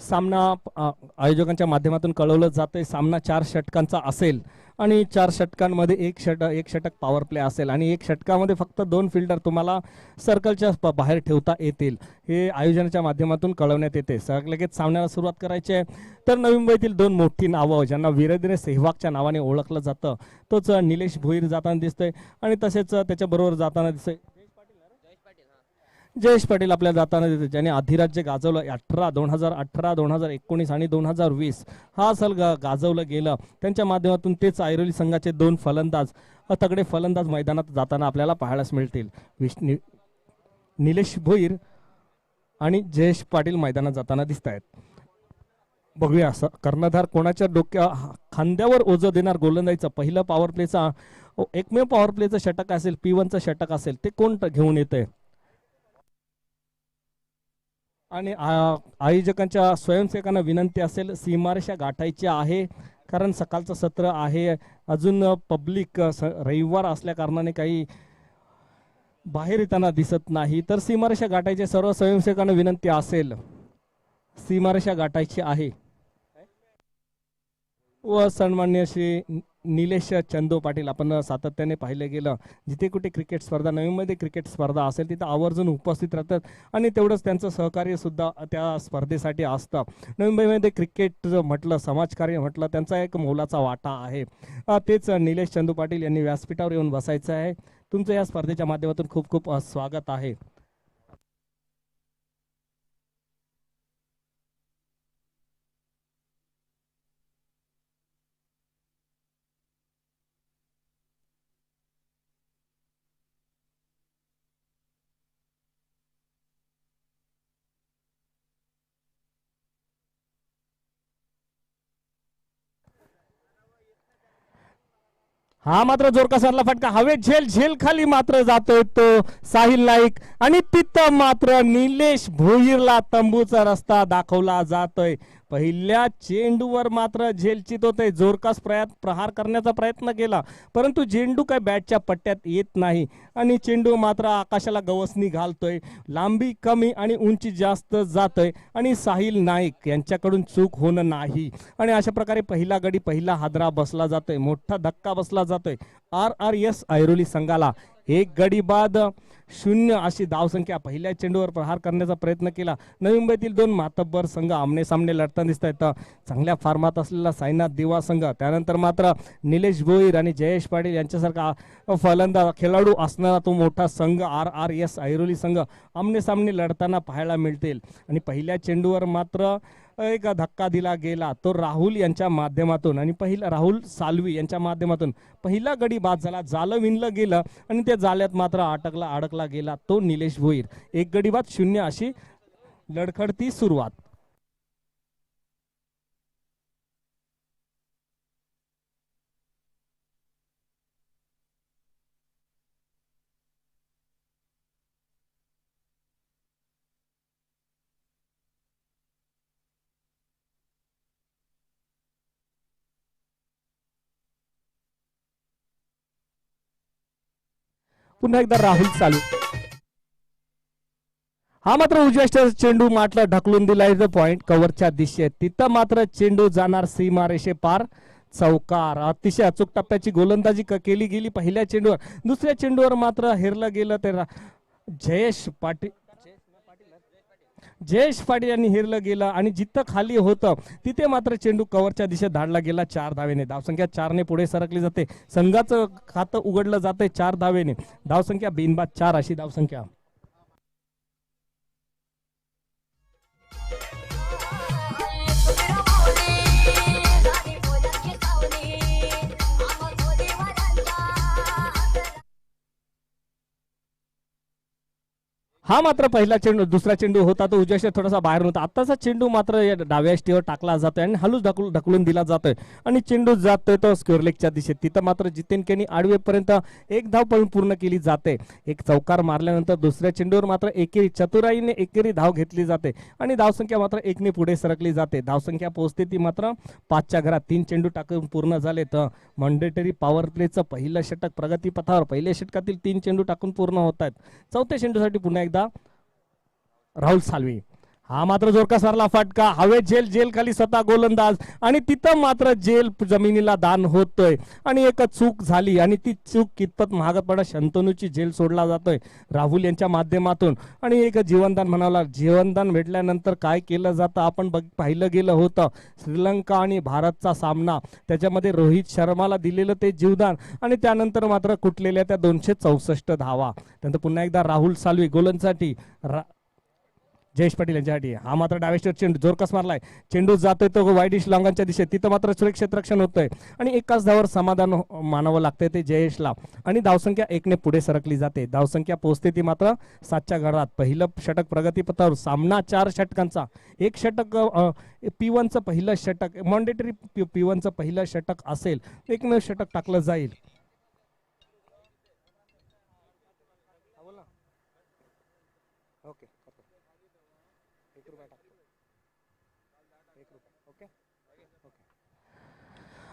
सामना आयोजकांच्या माध्यमातून कळवलं जातंय. सामना 4 षटकांचा असेल आणि 4 षटकांमध्ये एक षटक पॉवर प्ले असेल आणि एक षटकामध्ये फक्त 2 फिल्डर तुम्हाला सर्कलच्या बाहेर ठेवता येतील. हे आयोजनाच्या माध्यमातून कळवण्यात येते. लगेच सामन्याला सुरुवात करायची आहे. तर नवी मुंबईतील 2 मोठी नावं ज्यांना वीरेंद्र सेहवागच्या नावाने ओळखलं जातं तोच निलेश भोईर जाताना दिसतोय आणि तसेच त्याच्याबरोबर जाताना दिसतोय जयेश पाटील आपल्याला जाताना दिसते, ज्याने अधिराज्य गाजवलं 2018, 2019 आणि 2020 हा साल गाजवलं गेलं. त्यांच्या माध्यमातून तेच ऐरोली संघाचे 2 फलंदाज तगडे फलंदाज मैदानात जाताना आपल्याला पाहायलाच मिळतील. निलेश भोईर आणि जयेश पाटील मैदानात जाताना दिसत आहेत. बघूया असं कर्णधार कोणाच्या खांद्यावर ओझं देणार गोलंदाजीचं. पहिलं पॉवर प्लेचा एकमेव पॉवर प्लेचं षटक असेल, P1चं षटक असेल, ते कोण घेऊन येतंय. आणि आयोजकांच्या स्वयंसेवकांना विनंती असेल सीमारेषा गाठायची आहे, कारण सकाळचं सत्र आहे. अजून पब्लिक रविवार असल्या कारणाने काही बाहेर येताना दिसत नाही. तर सीमारेषा गाठायची सर्व स्वयंसेवकांना विनंती असेल, सीमारेषा गाठायची आहे. व सन्मान्य श्री निलेश चंदू पाटील आपण सातत्याने पाहिले गेलं जिथे कुठे क्रिकेट स्पर्धा नवी मुंबईमध्ये क्रिकेट स्पर्धा असेल तिथं आवर्जून उपस्थित राहतात आणि तेवढंच त्यांचं सहकार्य सुद्धा त्या स्पर्धेसाठी असतं. नवी मुंबईमध्ये क्रिकेट म्हटलं, समाजकार्य म्हटलं, त्यांचा एक मोलाचा वाटा आहे. तेच निलेश चंदू पाटील यांनी व्यासपीठावर येऊन बसायचं आहे. तुमचं या स्पर्धेच्या माध्यमातून खूप खूप स्वागत आहे. हा मात्र जोर कसारला फटका, हवेत झेल खाली मात्र जातोय तो साहिल नाईक आणि तिथं मात्र निलेश भोईरला तंबूचा रस्ता दाखवला जातोय. पहिल्या चेंडूवर मात्र झेलचित होते. जोरकस प्रहार करण्याचा प्रयत्न केला परंतु चेंडू काय बॅटच्या पट्ट्यात येत नाही आणि चेंडू मात्र आकाशाला गवसणी घालतोय. लांबी कमी आणि उंची जास्त जातोय आणि साहिल नाईक यांच्याकडून चूक होणं नाही आणि अशा प्रकारे पहिला गडी पहिला हादरा बसला जातोय. मोठा धक्का बसला जातोय RRS ऐरोली संघाला. 1 गडी बाद 0 अशी धावसंख्या. पहिल्या चेंडूवर प्रहार करण्याचा प्रयत्न केला. नवी मुंबईतील 2 मातब्बर संघ आमने सामने लढताना दिसत आहेत. चांगल्या फॉर्मात असलेला साईनाथ दिवा संघ, त्यानंतर मात्र निलेश भोईर आणि जयेश पाटील यांच्यासारखा फलंदाज खेळाडू असणारा तो मोठा संघ RRS ऐरोली संघ आमने सामने लढताना पाहायला मिळतील. आणि पहिल्या चेंडूवर मात्र एक धक्का दिला गेला तो राहुल यांच्या माध्यमातून आणि राहुल सालवी यांच्या माध्यमातून पहिला गडी बाद झाला. जालं विणलं गेलं आणि त्या जाल्यात मात्र अडकला गेला तो निलेश भोईर. 1 गडी बाद 0 अशी लढखडती सुरुवात. पुन्हा एकदा राहुल चालू. हा मात्र उजव्या चेंडू मात्र ढकलून दिलाय पॉइंट कव्हरच्या दिशेत. तिथं मात्र चेंडू जाणार सीमारेषे पार, चौकार. अतिशय अचूक टप्प्याची गोलंदाजी केली गेली पहिल्या चेंडूवर. दुसऱ्या चेंडूवर मात्र हेरलं गेलं ते जयेश पाटील यांनी हेरलं गेलं आणि जिथं खाली होतं तिथे मात्र चेंडू कव्हरच्या दिशेत धाडला गेला 4 धावेने. धावसंख्या 4 ने पुढे सरकली जाते. संघाचं खातं उघडलं जाते 4 धावेने. धावसंख्या बिनबाद 4 अशी धावसंख्या. हा मात्र पहिला चेंडू, दुसरा चेंडू होता तो उजव्या थोडासा बाहेर होता. आताचा चेंडू मात्र डाव्या स्टेवर टाकला जातोय आणि हलूच ढकलून दिला जातोय आणि चेंडू जातोय तो स्क्वेअर लेगच्या दिशेत. तिथं मात्र जितेन केनी आडवेपर्यंत 1 धाव पण पूर्ण केली जाते. एक चौकार मारल्यानंतर दुसऱ्या चेंडूवर मात्र एकेरी चतुराईने एकेरी धाव घेतली जाते आणि धावसंख्या मात्र 1 ने पुढे सरकली जाते. धावसंख्या पोहोचते ती मात्र 5च्या घरात. 3 चेंडू टाकून पूर्ण झाले. तर मंडेटरी पॉवर प्लेचं पहिलं षटक प्रगतीपथावर. पहिल्या षटकातील 3 चेंडू टाकून पूर्ण होत आहेत. चौथ्या चेंडूसाठी पुन्हा एकदा राहुल सालवी. हा मात्र जोरका सरला फटका, हवेत झेल, झेल खाली स्वतः गोलंदाज आणि तिथं मात्र झेल जमिनीला दान होतोय आणि एक चूक झाली आणि ती चूक कितपत महागात पडत, शंतनूची झेल सोडला जातोय राहुल यांच्या माध्यमातून आणि एक जीवनदान म्हणावं. जीवनदान भेटल्यानंतर काय केलं जातं आपण पाहिलं गेलं होतं श्रीलंका आणि भारतचा सामना, त्याच्यामध्ये रोहित शर्माला दिलेलं ते जीवदान आणि त्यानंतर मात्र कुठलेल्या त्या 264 धावा. त्यानंतर पुन्हा एकदा राहुल सालवी गोलंदाजासाठी जयेश पाटील यांच्यासाठी. हा मात्र डावेश्वर चेंडू जोरकस मारलाय, चेंडू जातोय तो वाईडिश लॉंगांच्या दिशेत, तिथं मात्र सुरक्षित रक्षण होतंय आणि एकाच धावावर समाधान मानावं लागतंय ते जयेशला आणि धावसंख्या 1 ने पुढे सरकली जाते. धावसंख्या पोहोचते ती मात्र 7च्या घरात. पहिलं षटक प्रगतीपथावर, सामना 4 षटकांचा. एक षटक P1चं पहिलं षटक मॉन्डेटरी P1चं पहिलं षटक असेल, एकमेव षटक टाकलं जाईल.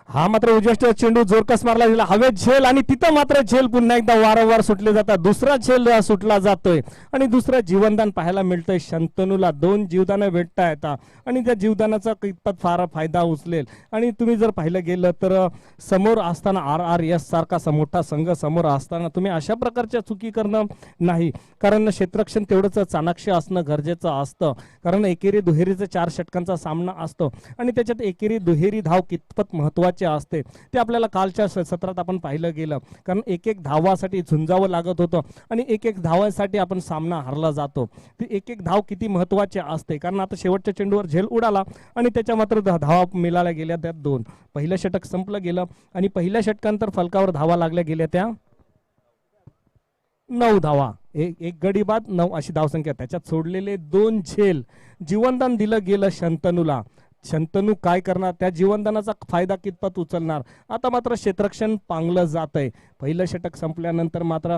हा मात्र उजव्या चेंडू जोरकस मारला गेला, हवेत झेल आणि तिथं मात्र झेल पुन्हा एकदा वारंवार सुटले जातात. दुसरा झेल सुटला जातोय आणि दुसरं जीवनदान पाहायला मिळतंय शंतनूला. 2 जीवदानं भेटता येतात आणि त्या जीवदानाचा कितपत फार फायदा उचलेल आणि तुम्ही जर पाहिलं गेलं तर समोर असताना RRS सारखा मोठा संघ समोर असताना तुम्ही अशा प्रकारच्या चुकी करणं नाही, कारण क्षेत्ररक्षण तेवढंच चाणाक्ष असणं गरजेचं असतं, कारण एकेरी दुहेरीचा 4 षटकांचा सामना असतो आणि त्याच्यात एकेरी दुहेरी धाव कितपत महत्वाची असते ते आपल्याला कालच्या सत्रात आपण पाहिलं गेलं, कारण एक एक धावासाठी झुंजावं लागत होतं आणि एक एक धावासाठी आपण सामना हारला जातो. ती एक एक धाव किती महत्वाची असते, कारण आता शेवटच्या चेंडूवर झेल उडाला आणि त्याच्या मात्र धावा मिळाल्या गेल्या त्यात 2. पहिलं षटक संपलं गेलं आणि पहिल्या षटकानंतर फलकावर धावा लागल्या गेल्या त्या 9 धावा. एक गडी बाद 9 अशी धावसंख्या. त्याच्यात सोडलेले 2 झेल, जीवनदान दिलं गेलं शंतनूला. शंतनू काय करणार, त्या जीवनदानाचा फायदा कितपत उचलणार. आता मात्र क्षेत्ररक्षण पांगलं जात आहे. पहिलं षटक संपल्यानंतर मात्र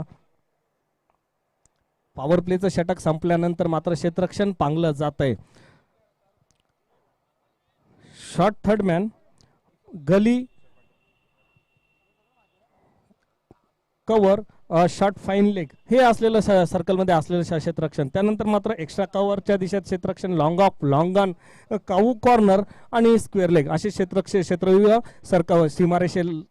पॉवर प्लेचं षटक संपल्यानंतर मात्र क्षेत्ररक्षण पांगलं जात आहे. शॉर्ट थर्ड मॅन, गली कव्हर, शॉर्ट फाईन लेग हे असलेलं सर्कलमध्ये असलेलं क्षेत्ररक्षण. त्यानंतर मात्र एक्स्ट्रा कव्हरच्या दिशेत क्षेत्ररक्षण, long of, long on, cow corner आणि स्क्वेअर लेग असे क्षेत्रव्यूह सरकावर सीमारेषेल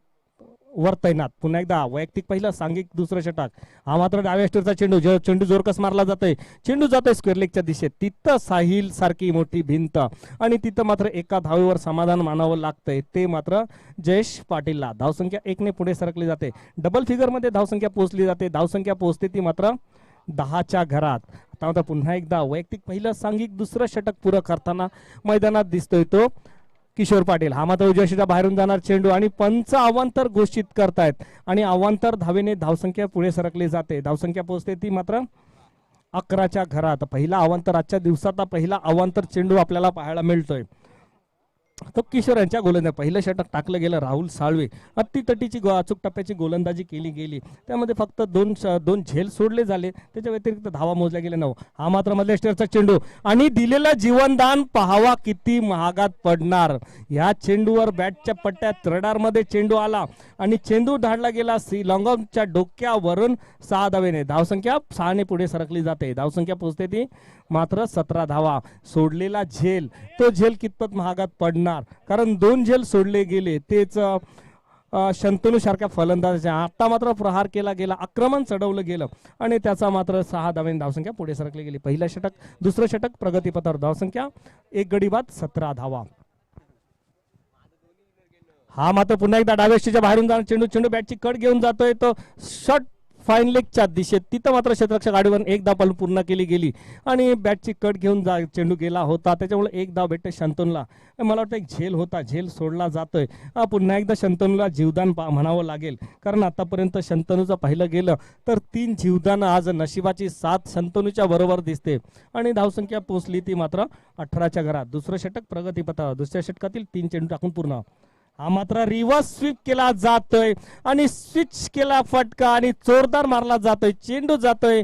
वर तैनात. पुन्हा एकदा वैयक्तिक पहिलं, सांघिक दुसरं षटक. हा मात्र डाव्या स्टोरचा चेंडू, चेंडू जोरकस मारला जातोय, चेंडू जातोय स्क्वेअर लेगच्या दिशेत, तिथं साहिल सारखी मोठी भिंत आणि तिथं मात्र एका धावेवर समाधान मानावं लागतंय ते मात्र जयेश पाटीलला. धावसंख्या 1 ने पुढे सरकली जाते, डबल फिगर मध्ये धावसंख्या पोहोचली जाते. धावसंख्या पोहोचते ती मात्र 10च्या घरात. आता मात्र पुन्हा एकदा वैयक्तिक पहिलं, सांघिक दुसरं षटक पुरं करताना मैदानात दिसतोय तो किशोर पाटील. हा मात्र उजव्या बाहेरून जाणार चेंडू आणि पंच अवांतर घोषित करतायत आणि अवांतर धावेने धावसंख्या पुढे सरकली जाते. धावसंख्या पोहोचते ती मात्र 11च्या घरात. पहिला अवांतर, आजच्या दिवसाचा पहिला अवांतर चेंडू आपल्याला पाहायला मिळतोय तो किशोर यांच्या गोलंदाज. पहिलं षटक टाकलं गेलं राहुल साळवे, अतितटीची अचूक टप्प्याची गोलंदाजी केली गेली, त्यामध्ये फक्त 2 झेल सोडले झाले, त्याच्या व्यतिरिक्त धावा मोजल्या गेल्या 9. हा मात्र मधल्या स्टेअरचा चेंडू आणि दिलेलं जीवनदान पहावा किती महागात पडणार. या चेंडूवर बॅटच्या पट्ट्यात रडारमध्ये चेंडू आला आणि चेंडू धाडला गेला श्रीलंगमच्या डोक्यावरून 6 धावेने. धावसंख्या 6 ने पुढे सरकली जाते. धावसंख्या पोहोचते ती मात्र 17 धावा. सोडलेला झेल, तो झेल कितपत महागात पडणार, कारण 2 झेल सोडले गेले तेच शंतनू सारख्या फलंदाजाच्या. आता मात्र प्रहार केला गेला, आक्रमण चढवलं गेलं आणि त्याचा मात्र 6 धावेने धावसंख्या पुढे सरकली गेली. पहिलं षटक दुसरं षटक प्रगतीपथावर. धावसंख्या 1 गडी बाद 17 धावा. हा मात्र पुन्हा एकदा डाव्या बाहेरून जाणार चेंडू, चेंडू बॅटची कट घेऊन जातोय तो शॉर्ट फाईन लेगच्या दिशेत, तिथं मात्र क्षेत्ररक्षक गाडीवर 1 धाव पूर्ण केली गेली आणि बॅटची कट घेऊन चेंडू गेला होता, त्याच्यामुळे 1 धाव भेटते शंतनूला. मला वाटतं एक झेल होता, झेल सोडला जातोय. पुन्हा एकदा शंतनूला जीवदान म्हणावं लागेल, कारण आतापर्यंत शंतनूचं पाहिलं गेलं तर 3 जीवदान. आज नशिबाची साथ शंतनूच्या बरोबर दिसते आणि धावसंख्या पोहोचली ती मात्र 18च्या घरात. दुसरं षटक प्रगतीपथावर, दुसऱ्या षटकातील 3 चेंडू टाकून पूर्ण. हा मात्र रिव्हर्स स्वीप केला जातोय आणि स्विच केला फटका आणि जोरदार मारला जातोय, चेंडू जातोय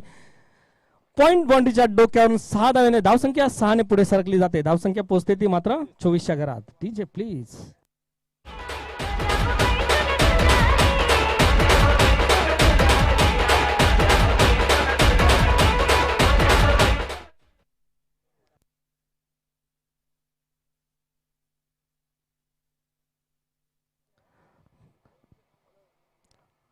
पॉइंट बाउंड्रीच्या डोक्यावरून 6 धावेने. धावसंख्या 6 ने पुढे सरकली जाते. धावसंख्या पोहोचते ती मात्र 24च्या घरात. DJ please.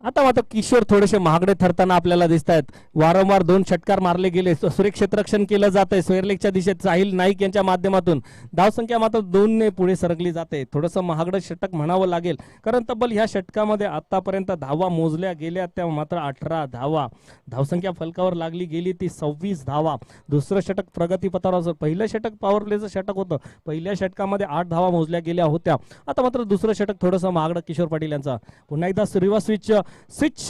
आता मात्र किशोर थोडेसे महागडे ठरताना आपल्याला दिसत आहेत. वारंवार 2 षटकार मारले गेले. सुरेख क्षेत्ररक्षण केलं जातंय स्वेअरलेगच्या दिशेत साहिल नाईक यांच्या माध्यमातून. धावसंख्या मात्र 2 ने पुढे सरकली जाते. थोडंसं महागडं षटक म्हणावं लागेल, कारण तब्बल ह्या षटकामध्ये आतापर्यंत धावा मोजल्या गेल्या त्या मात्र 18 धावा. धावसंख्या फलकावर लागली गेली ती 26 धावा. दुसरं षटक प्रगतीपथावर असं. पहिलं षटक पॉवर प्लेचं षटक होतं. पहिल्या षटकामध्ये 8 धावा मोजल्या गेल्या होत्या. आता मात्र दुसरं षटक थोडंसं महागडं किशोर पाटील यांचा. पुन्हा एकदा रिव्हर्स स्विच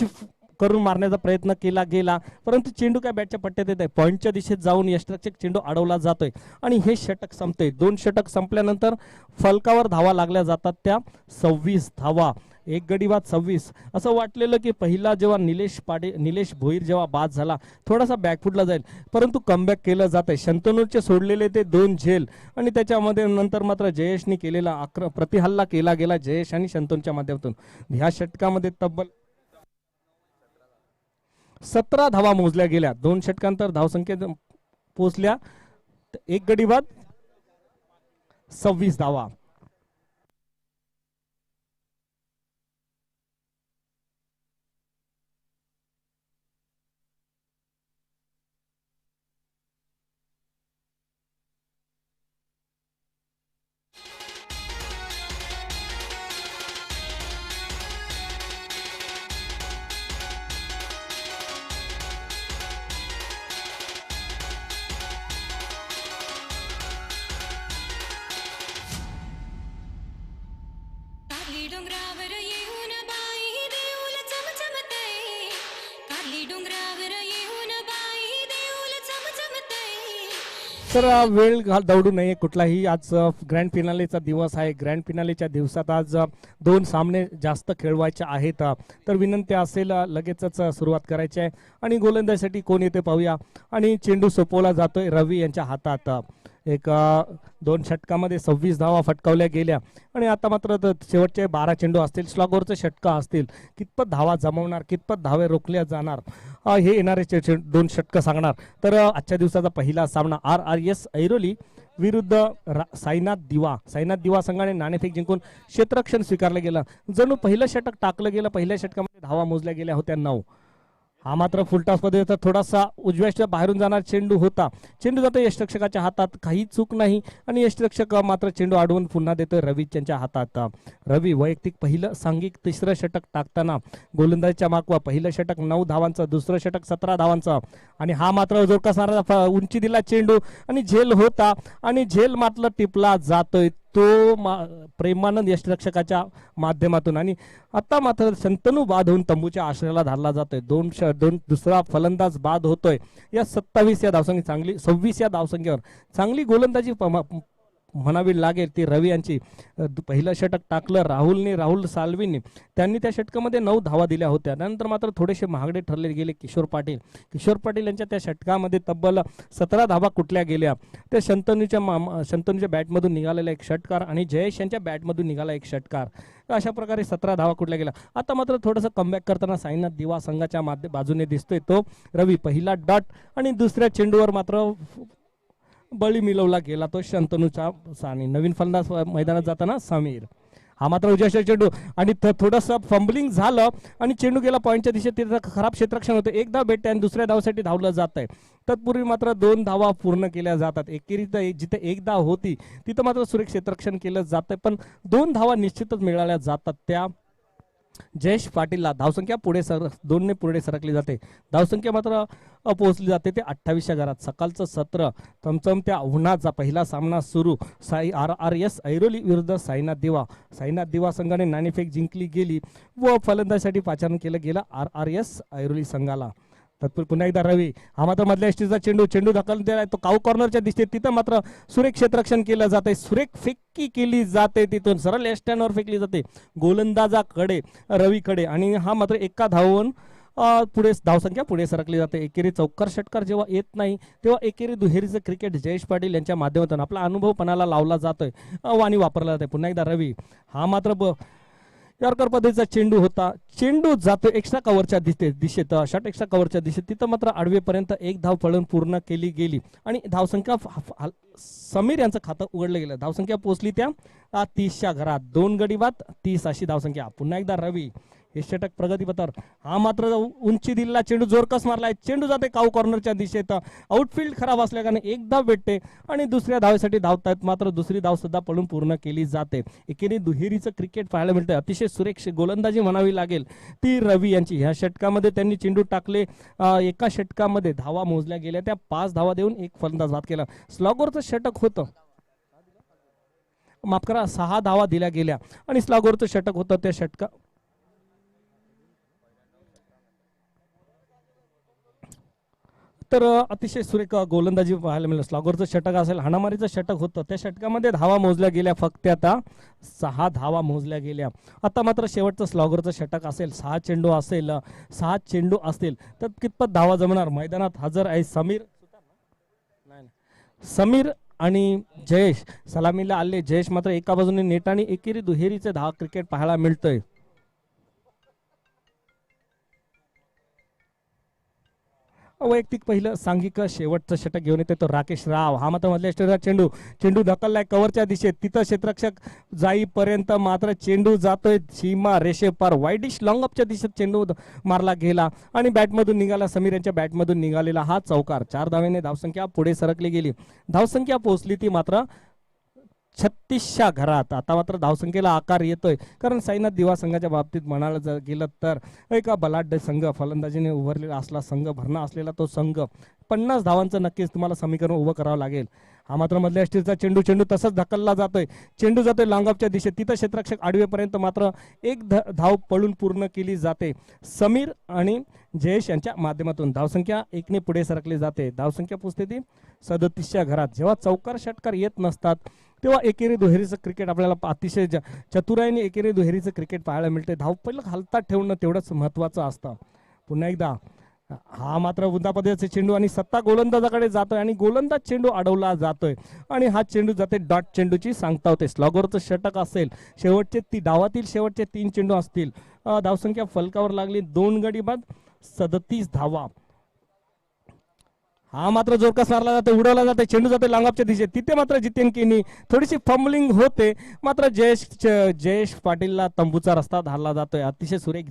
करून मारण्याचा प्रयत्न केला गेला, परंतु चेंडू काय बॅटच्या पट्ट्यात येत आहे. पॉईंटच्या दिशेत जाऊन यष्टिरक्षक चेंडू अडवला जातोय आणि हे षटक संपते. 2 षटक संपल्यानंतर फलकावर धावा लागल्या जातात त्या 26 धावा. एक गडी बाद 26. असं वाटलेलं की पहिला जेव्हा निलेश भोईर जेव्हा बाद झाला थोडासा बॅकफुटला जाईल, परंतु कमबॅक केलं जात आहे. शंतनूरचे सोडलेले ते 2 झेल आणि त्याच्यामध्ये नंतर मात्र जयेशनी केलेला प्रतिहल्ला केला गेला जयेश आणि शंतनूच्या माध्यमातून. ह्या षटकामध्ये तब्बल 17 धावा मोजल्या गेल्या. 2 षटकांतर धावसंख्येत पोहोचल्या. एक गडी बाद 26 धावा. तर वेळ दौडू नये कुठलाही. आज ग्रँड फिनालेचा दिवस आहे. ग्रँड फिनालेच्या दिवसात आज 2 सामने जास्त खेळवायचे आहेत. तर विनंती असेल लगेचच सुरुवात करायची आहे आणि गोलंदाजीसाठी कोण येते पाहूया. आणि चेंडू सोपवला जातोय रवी यांच्या हातात. एक 2 षटकामध्ये 26 धावा फटकावल्या गेल्या आणि आता मात्र शेवटचे 12 चेंडू असतील. स्लॉगवरचे षटका असतील. कितपत धावा जमवणार, कितपत धावे रोखल्या जाणार, हे येणारे 2 षटकं सांगणार. तर आजच्या दिवसाचा पहिला सामना RRS ऐरोली विरुद्ध साईनाथ दिवा संघाने नाणेफेक जिंकून क्षेत्ररक्षण स्वीकारलं गेलं. जणू पहिलं षटक टाकलं गेलं. पहिल्या षटकामध्ये धावा मोजल्या गेल्या होत्या 9. हा मात्र फुलटॉस मध्ये होता. थोडासा उजव्या बाहेरून जाणार चेंडू होता. चेंडू जातो यष्टिरक्षकाच्या हातात. काही चूक नाही आणि यष्टिरक्षक मात्र चेंडू अडवून पुन्हा देतोय रवी यांच्या हातात. रवी वैयक्तिक पहिलं सांघिक 3रं षटक टाकताना गोलंदाजीच्या मागवा. पहिलं षटक 9 धावांचं, दुसरं षटक 17 धावांचं आणि हा मात्र जोरकसणारा उंची दिला चेंडू आणि झेल होता आणि झेल मात्र टिपला जातोय तो प्रेमानंद यष्टिरक्षकाच्या माध्यमातून. आणि आता मात्र शंतनू बाद होऊन तंबूच्या आश्रयाला धरला जातोय. 2 दुसरा फलंदाज बाद होतोय. या 27 या धावसंख्या चांगली 26 या धावसंख्येवर चांगली गोलंदाजी म्हणावी लागेल ती रवी यांची. पहिलं षटक टाकलं राहुल साल्वींनी. त्यांनी त्या षटकामध्ये 9 धावा दिल्या होत्या. नंतर मात्र थोडेसे महागडे ठरले गेले किशोर पाटील यांच्या त्या षटकामध्ये तब्बल 17 धावा कुठल्या गेल्या. त्या शंतनूच्या बॅटमधून निघालेला एक षटकार आणि जयेश यांच्या बॅटमधून निघाला एक षटकार. अशा प्रकारे 17 धावा कुठल्या गेल्या. आता मात्र थोडंसं कमबॅक करताना साईनाथ दिवा संघाच्या बाजूने दिसतोय तो रवी. पहिला डॉट आणि दुसऱ्या चेंडूवर मात्र बळी मिळवला गेला तो शंतनूचा सानी. नवीन फलंदाज मैदानात जाताना समीर. हा मात्र उजव्या चेंडू आणि थोडंसं फंबलिंग झालं आणि चेंडू गेला पॉईंटच्या दिशेत. तिथं खराब क्षेत्ररक्षण होतं. एक धाव भेटते आणि दुसऱ्या धावसाठी धावलं जात आहे. तत्पूर्वी मात्र 2 धावा पूर्ण केल्या जातात. एकेरीत जिथे 1 धाव होती तिथं मात्र सुरेख क्षेत्ररक्षण केलं जातंय, पण 2 धावा निश्चितच मिळाल्या जातात त्या जयेश पाटीलला. धावसंख्या 2 ने पुढे सरकली जाते. धावसंख्या मात्र पोहोचली जाते ते 28च्या घरात. सकाळचं सत्र चमचमत्या उन्हाचा पहिला सामना सुरू. RRS ऐरोली विरुद्ध साईनाथ दिवा संघाने नाणेफेक जिंकली गेली व फलंदाजीसाठी पाचारण केलं गेलं RRS ऐरोली संघाला. तत्पूर्वी पुन्हा एकदा रवी. हा मात्र मधल्या एसटीचा चेंडू ढकल दिलाय तो काऊ कॉर्नरच्या दिसते. तिथं मात्र सुरेख क्षेत्ररक्षण केलं जाते. सुरेख फेकी केली जाते. तिथून सरळ एस्टँडवर फेकली जाते गोलंदाजाकडे रवीकडे आणि हा मात्र एका धावून पुढे धावसंख्या पुढे सरकली जाते. एकेरी चौकार षटकार जेव्हा येत नाही तेव्हा एकेरी दुहेरीचं क्रिकेट जयेश पाटील यांच्या माध्यमातून आपला अनुभव पणाला लावला जातोय आणि वापरला जातोय. पुन्हा एकदा रवी. हा मात्र यॉर्कर पद्धतीचा चेंडू होता. चेंडू जातो एक्स्ट्रा कव्हरच्या दिशेत शॉर्ट एक्स्ट्रा कव्हरच्या दिशेत. तिथं मात्र आडवेपर्यंत 1 धाव पळून पूर्ण केली गेली आणि धावसंख्या समीर यांचं खातं उघडलं गेलं. धावसंख्या पोहोचली त्या 30च्या घरात. 2 गडी बाद 30 अशी धावसंख्या. पुन्हा एकदा रवी. हे षटक प्रगतीपथावर. हा मात्र उंची दिलेला चेंडू जोरकस मारलाय, चेंडू जाते काऊ कॉर्नरच्या दिशेत. आउटफील्ड खराब असल्या कारणे एक धाव भेटते आणि दुसऱ्या धावेसाठी धावतायत, मात्र दुसरी धाव सुद्धा पडून पूर्ण केली जाते. एकेरी दुहेरीचं क्रिकेट पाहायला मिळतं. अतिशय सुरेख गोलंदाजी म्हणावी लागेल ती रवी यांची. ह्या षटकामध्ये त्यांनी चेंडू टाकले, एका षटकामध्ये धावा मोजल्या गेल्या, त्या 5 धावा देऊन एक फलंदाज बाद केला. स्लॉगरचं षटक होतं, माफ करा 6 धावा दिल्या गेल्या आणि स्लॉगरचं षटक होतं. त्या षटका तर अतिशय सुरेख गोलंदाजी पाहायला मिळालं. स्लॉगरचं षटक असेल, हाणामारीचं षटक होतं. त्या षटकामध्ये धावा मोजल्या गेल्या फक्त आता 6 धावा मोजल्या गेल्या. आता मात्र शेवटचं स्लॉगरचं षटक असेल, 6 चेंडू असेल, 6 चेंडू असतील तर कितपत धावा जमणार. मैदानात हजर आहे समीर आणि जयेश. सलामीला आले जयेश मात्र एका बाजूने नेट आणि एकेरी दुहेरीचे धावा क्रिकेट पाहायला मिळतंय. वैयक्तिक पहिलं सांघिक शेवटचं षटक घेऊन येतो राकेश राव. हा मात्र मधल्या चेंडू चेंडू ढकललाय कव्हरच्या दिशेत, तिथं क्षेत्ररक्षक जाईपर्यंत मात्र चेंडू जातोय सीमा रेषेपार. वाईडिश लॉंग अपच्या दिशेत चेंडू मारला गेला आणि बॅटमधून निघाला. समीर यांच्या बॅटमधून निघालेला हा चौकार. 4 धावेने धावसंख्या पुढे सरकली गेली. धावसंख्या पोहोचली ती मात्र 36च्या घरात. आता मात्र धावसंख्येला आकार येतोय, कारण साईनाथ दिवा संघाच्या बाबतीत म्हणायला गेलं तर एका बलाढ्य संघ, फलंदाजीने उभारलेला असला संघ, भरणा असलेला तो संघ, 50 धावांचं नक्कीच तुम्हाला समीकरण उभं करावं लागेल. हा मात्र मधल्या यष्टीचा चेंडू तसंच ढकलला जातोय, चेंडू जातोय लॉंगअपच्या दिशेत, तिथं क्षेत्ररक्षक आडवेपर्यंत मात्र एक धाव पळून पूर्ण केली जाते समीर आणि जयेश यांच्या माध्यमातून. धावसंख्या 1 ने पुढे सरकली जाते. धावसंख्या पोचते ती 37च्या घरात. जेव्हा चौकार षटकार येत नसतात तेव्हा एकेरी दुहेरीचं क्रिकेट आपल्याला अतिशय चतुराईने एकेरी दुहेरीचं क्रिकेट पाहायला मिळते. धाव पहिलं हालतात ठेवणं तेवढंच महत्वाचं असतं. पुन्हा एकदा हा मात्र उंदा पद्धतीचे चेंडू आणि सत्ता गोलंदाजाकडे जातोय आणि गोलंदाज चेंडू अडवला जातोय आणि हा चेंडू जाते डॉट चेंडूची सांगता होते. स्लॉगरचं षटक असेल, शेवटचे डावातील शेवटचे 3 चेंडू असतील. धावसंख्या फलकावर लागली 2 गडी बाद 37 धावा. हा मात्र जोरकस मारला जातो, उडवला जाते, चेंडू जाते लांगापच्या दिशेत, तिथे मात्र जितेन केनी थोडीशी फंबलिंग होते, मात्र जयेश पाटीलला तंबूचा रस्ता धारला जातोय. अतिशय सुरेख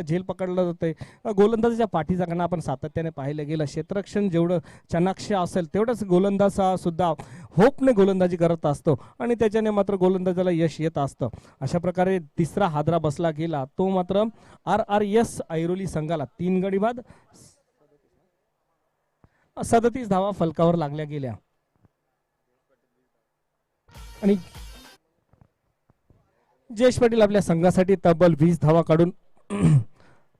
झेल पकडला जातोय. गोलंदाजाच्या पाठीचा कणा आपण सातत्याने पाहिलं गेलं. क्षेत्ररक्षण जेवढं चाणाक्ष असेल तेवढंच गोलंदाज सुद्धा होपने गोलंदाजी करत असतो आणि त्याच्याने मात्र गोलंदाजाला यश येत असतं. अशा प्रकारे तिसरा हादरा बसला गेला, तो मात्र RRS ऐरोली संघाला. 3 गडी बाद 37 धावा फलकावर लागल्या गेल्या आणि जयेश पाटील आपल्या संघासाठी तब्बल 20 धावा काढून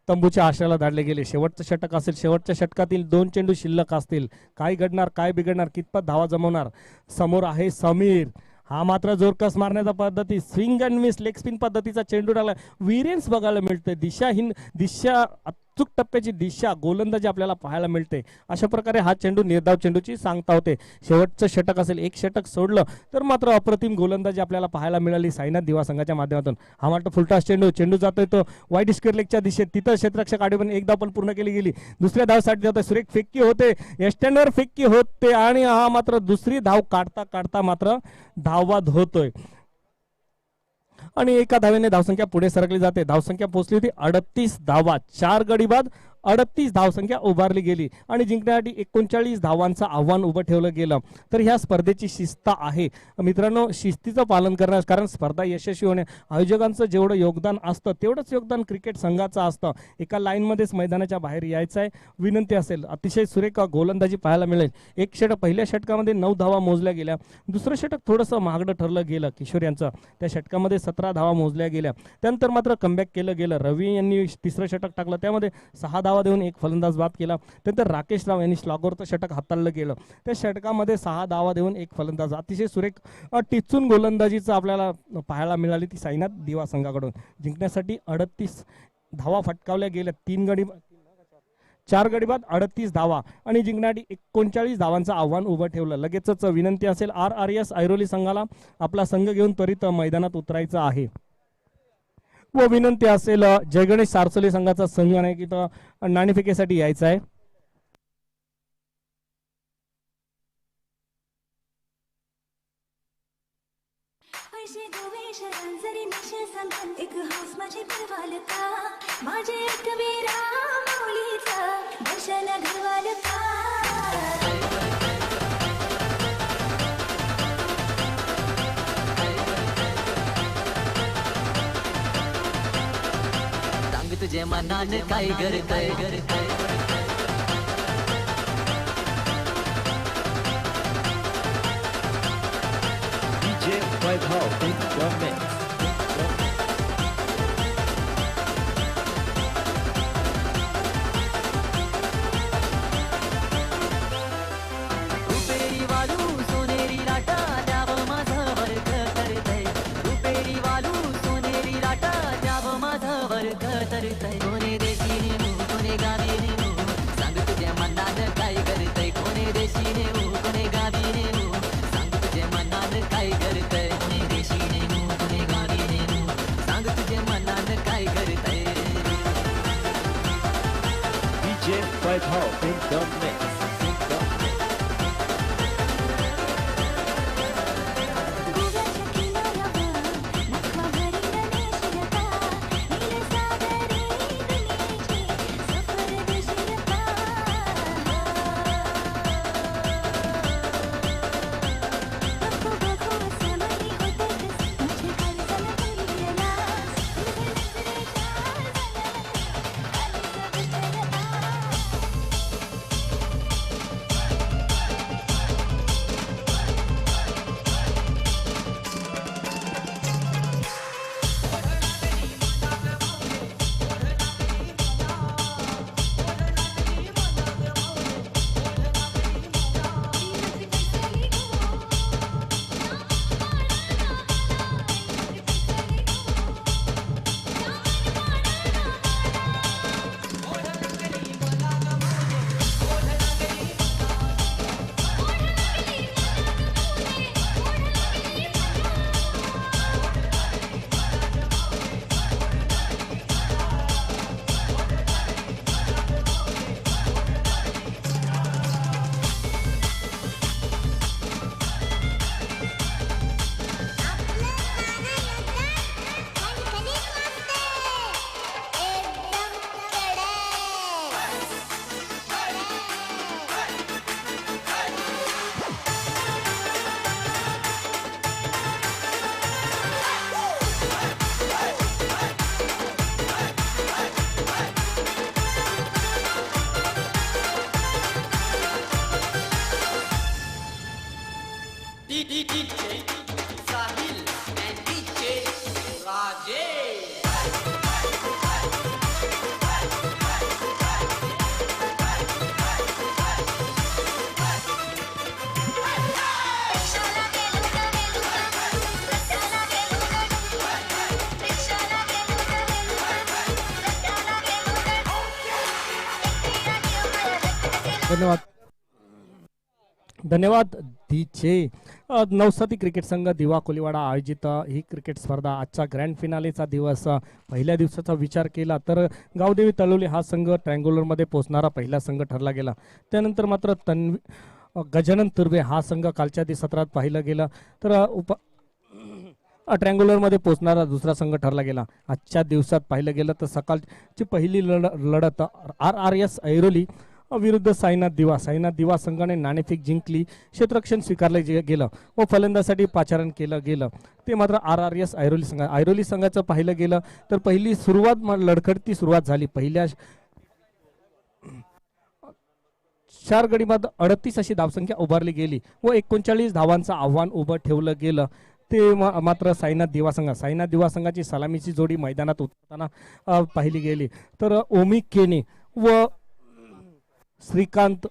तंबूच्या आशयाला धाडले गेले. शेवटचं षटक असेल, शेवटच्या षटकातील 2 चेंडू शिल्लक असतील. काय घडणार, काय बिघडणार, कितपत धावा जमवणार. समोर आहे समीर. हा मात्र जोरकस मारण्याचा पद्धती, swing and miss leg spin पद्धतीचा चेंडू टाकला. व्हेरियन्स बघायला मिळते, दिशा अचूक टप्प्याची दिशा गोलंदाजी आपल्याला पाहायला मिळते. अशा प्रकारे हा चेंडू निर्धाव चेंडूची सांगता होते. शेवटचं षटक असेल, एक षटक सोडलं तर मात्र अप्रतिम गोलंदाजी आपल्याला पाहायला मिळाली साईनाथ दिवा संघाच्या माध्यमातून. हा मात्र फुलटॉस चेंडू जातोय तो वाईट स्क्वेअर लेगच्या दिशेत, तिथं क्षेत्ररक्षक आडवेपण एकदा पण पूर्ण केली गेली. दुसऱ्या धावसाठी जातोय, सुरेख फेक्की होते, एस्टँडवर फेक्की होते आणि हा मात्र दुसरी धाव काढता मात्र धावबाद होतोय आणि एका धावेने धावसंख्या पुढे सरकली जाते. धावसंख्या पोहोचली होती 38 धावा. 4 गडी बाद 38 धावसंख्या उभारली गेली आणि जिंकण्यासाठी 39 धावांचं आव्हान उभं ठेवलं गेलं. तर ह्या स्पर्धेची शिस्त आहे मित्रांनो, शिस्तीचं पालन करण्यास, कारण स्पर्धा यशस्वी होणे आयोजकांचं जेवढं योगदान असतं तेवढंच योगदान क्रिकेट संघाचं असतं. एका लाईनमध्येच मैदानाच्या बाहेर यायचं आहे. विनंती असेल, अतिशय सुरेख गोलंदाजी पाहायला मिळेल. एक षटक, पहिल्या षटकामध्ये 9 धावा मोजल्या गेल्या. दुसरं षटक थोडंसं महागडं ठरलं गेलं किशोर यांचं, त्या षटकामध्ये 17 धावा मोजल्या गेल्या. त्यानंतर मात्र कमबॅक केलं गेलं. रवी यांनी तिसरं षटक टाकलं, त्यामध्ये 6 धावा देऊन एक फलंदाज बाद केला. त्यानंतर राकेश राव यांनी स्लॉगरचं षटक हाताळलं गेलं, त्या षटकामध्ये 6 धावा देऊन एक फलंदाज. अतिशय सुरेख टिचून गोलंदाजीचं आपल्याला पाहायला मिळाली ती साईनाथ दिवा संघाकडून. जिंकण्यासाठी 38 धावा फटकावल्या गेल्या. 4 गडी बाद 38 धावा आणि जिंकण्यासाठी 39 धावांचं आव्हान उभं ठेवलं. लगेचच विनंती असेल RRS ऐरोली संघाला आपला संघ घेऊन त्वरित मैदानात उतरायचं आहे व विनंती असेल जय गणेश सारसोली संघाचा संघ नाही की तो नाणेफेकीसाठी यायचा आहे. ऐसे जरी निशा सांगून एक हौस माझी परवालता माझे एकवीरा माऊलीचा दर्शन घडवालता सांग तुझे मनान काय करतय DJ Vaibhav in the mix. रुपेरी वालू सोनेरी लाटा द्याव माझं वर्ग करतय रुपेरी वालू सोनेरी लाटा द्याव माझं वर्ग करतय कोणे देशी नेऊ कोणे गावी नेऊ सांग तुझ्या मनान काय करतय कोणे देशी नेऊ कोणे गावी नेऊ सांग तुझ्या मनान काय करतय कोणे देशी नेऊ कोणे गावी नेऊ सांग तुझ्या मनान काय करतय DJ Vaibhav in the mix. गोव्याच्या किनाऱ्यावर नखमा भरील नेशिलता नील सागरी दुनियेची सफर दिशिलता बघू बघू समाई होतेच माझे काळजाला भरलेलास तुझे नजरेच्या साहिल and DJ Rajesh. रिक्षाला गेलो रस्त्याला गेलो रिक्षाला गेलो रस्त्याला गेलो धन्यवाद धन्यवाद डीजे नवसाती क्रिकेट संघ दिवा कोलीवाडा आयोजित ही क्रिकेट स्पर्धा आजचा ग्रँड फिनालेचा दिवस पहिल्या दिवसाचा विचार केला तर गावदेवी तळोली हा संघ ट्रँग्युलरमध्ये पोहोचणारा पहिला संघ ठरला गेला. त्यानंतर मात्र गजानन तुर्वे हा संघ कालच्या सत्रात पाहिलं गेलं तर ट्रँग्युलरमध्ये पोहोचणारा दुसरा संघ ठरला गेला. आजच्या दिवसात पाहिलं गेलं तर सकाळची पहिली लढत RRS ऐरोली विरुद्ध साईनाथ दिवा संघाने नाणेफेक जिंकली. क्षेत्ररक्षण स्वीकारले गेलं व फलंदासाठी पाचारण केलं गेलं ते मात्र RRS ऐरोली संघाचं पाहिलं गेलं तर पहिली सुरुवात लढखडती सुरुवात झाली. पहिल्या 4 गडी बाद 38 अशी धावसंख्या उभारली गेली व 39 धावांचं आव्हान उभं ठेवलं गेलं ते मात्र साईनाथ दिवा संघाची सलामीची जोडी मैदानात उतरताना पाहिली गेली तर ओमी केने व श्रीकांत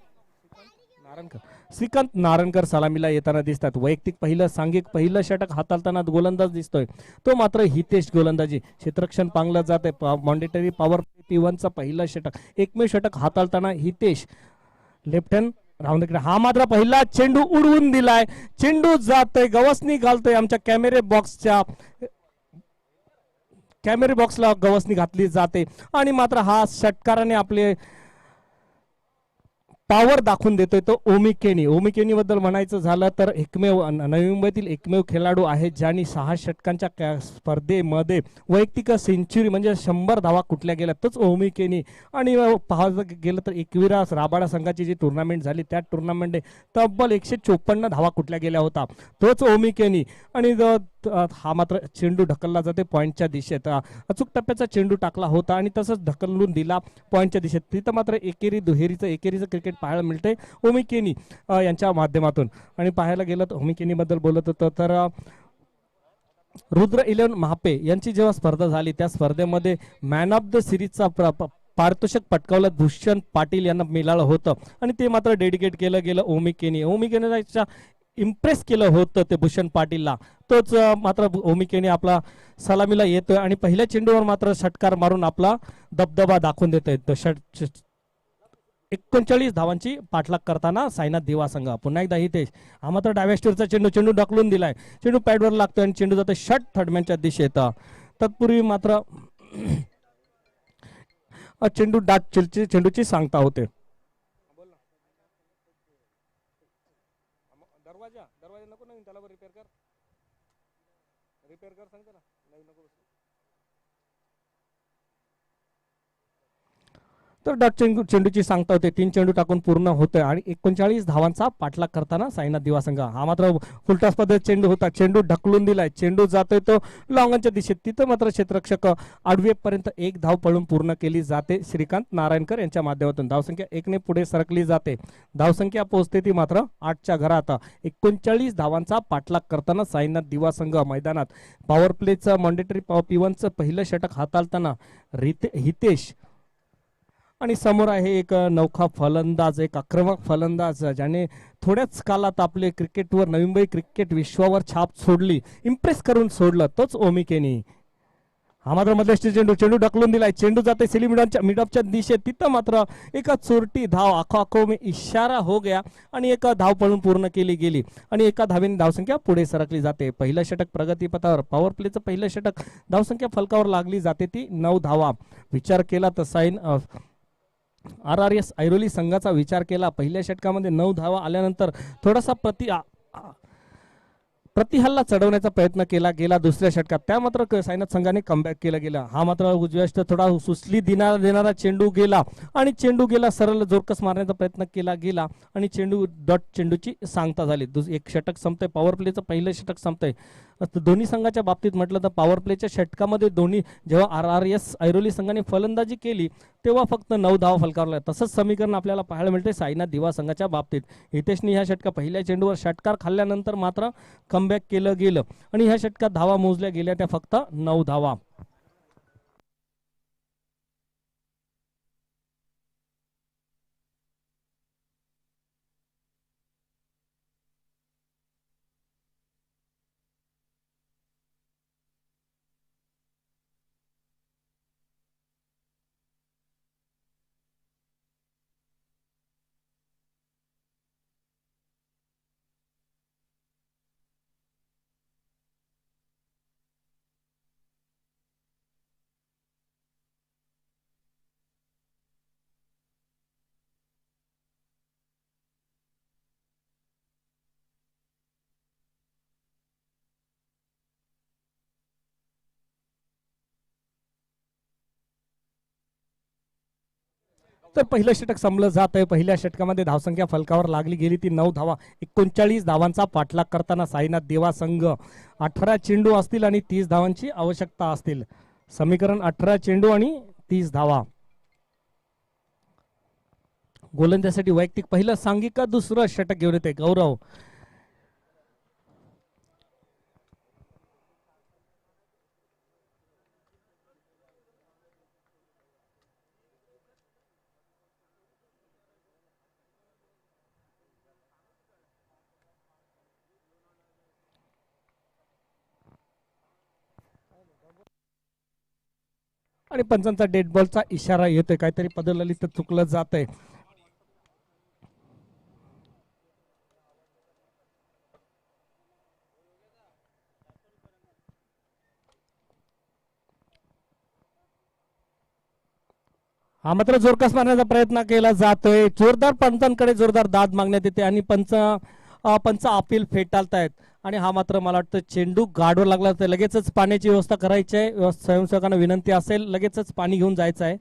नारणकर सलामीला येताना दिसतात. वैयक्तिक सांघिक पहिलं षटक हाताळताना गोलंदाज दिसतोय तो मात्र हितेश गोलंदाजी. क्षेत्ररक्षण पांगलं जात आहे. मॉनिटरी पॉवर P1चं पहिलं षटक एकमेव षटक हाताळताना हितेश लेफ्ट हँड राऊंड हा मात्र पहिला चेंडू उडवून दिलाय. चेंडू जातोय गवसणी घालतोय आमच्या कॅमेरे बॉक्सला गवसणी घातली जाते आणि मात्र हा षटकाराने आपले पॉवर दाखवून देतोय तो ओमी केनी. ओमी केनी बद्दल म्हणायचं झालं तर एकमेव नवी मुंबईतील एकमेव खेळाडू आहे ज्यांनी 6 षटकांच्या स्पर्धेमध्ये वैयक्तिक सेंचुरी म्हणजे 100 धावा कुठल्या गेल्या तोच ओमी केनी. आणि पाहायचं गेलं तर एकविरा राबाडा संघाची जी टुर्नामेंट झाली त्या टुर्नामेंटने तब्बल 154 धावा कुठल्या गेल्या होता तोच ओमी केनी. आणि हा मात्र चेंडू ढकलला जाते पॉईंटच्या दिशेत. अचूक टप्प्याचा चेंडू टाकला होता आणि तसंच ढकलून दिला पॉईंटच्या दिशेत. तिथं मात्र एकेरीचं क्रिकेट पाहायला मिळते ओमी केनी यांच्या माध्यमातून. आणि पाहायला गेलं तर ओमी केनी बद्दल बोलत होतं तर रुद्र 11 महापे यांची जेव्हा स्पर्धा झाली त्या स्पर्धेमध्ये मॅन ऑफ द सिरीजचा पारितोषिक पटकावलं भूषण पाटील यांना मिळालं होतं आणि ते मात्र डेडिकेट केलं गेलं ओमी केनी. ओमी केनीच्या इम्प्रेस केलं होतं ते भूषण पाटीलला. तोच मात्र ओमी केनी आपला सलामीला येतोय आणि पहिल्या चेंडूवर मात्र षटकार मारून आपला दबदबा दाखवून देतोय. 39 धावांची पाठलाग करताना साईनाथ दिवा संघ. पुन्हा एकदा हितेश हा मात्र डाव्या स्टोरचा चेंडू ढकलून दिलाय. चेंडू पॅडवर लागतोय आणि चेंडू जातो षट थर्डमॅनच्या दिशेत. तत्पूर्वी मात्र चेंडूची सांगता होते. दरवाजा नको नवीन त्याला रिपेअर कर सांगते ना नवीन नको. तर चेंडूची सांगता होते. 3 चेंडू टाकून पूर्ण होतोय आणि 39 धावांचा पाठलाग करताना साईनाथ दिवा संघ. हा मात्र फुलटॉस पद्धत चेंडू होता. चेंडू ढकलून दिलाय. चेंडू जातोय तो लॉंगनच्या दिशेत. तिथं मात्र क्षेत्ररक्षक आडवेपर्यंत 1 धाव पळून पूर्ण केली जाते श्रीकांत नारायणकर यांच्या माध्यमातून. धावसंख्या 1 ने पुढे सरकली जाते. धावसंख्या पोहोचते ती मात्र 8च्या घरात. 39 धावांचा पाठलाग करताना साईनाथ दिवा संघ मैदानात. पॉवर प्लेचं मॉन्डेटरी P1चं पहिलं षटक हाताळताना हितेश आणि समोर आहे एक नौखा फलंदाज, एक आक्रमक फलंदाज ज्याने थोड्याच कालात आपले क्रिकेटवर नवी मुंबई क्रिकेट विश्वावर छाप सोडली, इम्प्रेस करून सोडलं तोच ओमी केनी. हा मात्र मध्यस्थी चेंडू ढकलून दिलाय. चेंडू जाते सेलिमिडॉनच्या मिडऑफच्या दिशेत. तिथं मात्र एका चोरटी धाव आखो में इशारा हो गया आणि एका धाव पळून पूर्ण केली गेली आणि एका धावेने धावसंख्या पुढे सरकली जाते. पहिलं षटक प्रगतीपथावर. पॉवर प्लेचं पहिलं षटक धावसंख्या फलकावर लागली जाते ती 9 धावा. विचार केला तर RRS ऐरोली संघाचा विचार केला पहिल्या षटकामध्ये 9 धावा आल्यानंतर थोडासा प्रतिहल्ला चढवण्याचा प्रयत्न केला गेला दुसऱ्या षटकात. त्या मात्र साईनाथ संघाने कमबॅक केलं गेलं. हा मात्र उजव्या थोडा सुसली देणारा चेंडू गेला सरळ जोरकस मारण्याचा प्रयत्न केला गेला आणि चेंडूची सांगता झाली. एक षटक संपतंय. पॉवर प्लेचं पहिलं षटक संपतंय. दोन्ही संघाच्या बाबतीत म्हटलं तर पॉवर प्लेच्या षटकामध्ये जेव्हा RRS ऐरोली संघाने फलंदाजी केली तेव्हा फक्त 9 धावा फलकावल्या. तसंच समीकरण आपल्याला पाहायला मिळते साईनाथ दिवा संघाच्या बाबतीत. हितेशने ह्या षटका पहिल्या चेंडूवर षटकार खाल्ल्यानंतर मात्र कमबॅक केलं गेलं आणि ह्या षटकात धावा मोजल्या गेल्या त्या फक्त 9 धावा. तर पहिलं षटक संपलं जात आहे. पहिल्या षटकामध्ये धावसंख्या फलकावर लागली गेली ती 9 धावा. 39 धावांचा पाठलाग करताना साईनाथ देवा संघ. 18 चेंडू असतील आणि 30 धावांची आवश्यकता असतील. समीकरण 18 चेंडू आणि 30 धावा. गोलंदाजासाठी वैयक्तिक पहिलं सांघिक दुसरं षटक घेऊन येते गौरव. आणि पंचांचा डेड बॉलचा इशारा येतोय. काहीतरी पदललित चुकलं जात आहे. हा मात्र जोरकस मारण्याचा प्रयत्न केला जातोय. जोरदार पंचांकडे जोरदार दाद मागण्यात येते आणि पंच अपील फेटाळतायत. आणि हा मात्र मला वाटतं चेंडू गाडवर लागला तर लगेचच पाण्याची व्यवस्था करायची आहे. स्वयंसेवकांना विनंती असेल लगेचच पाणी घेऊन जायचं आहे.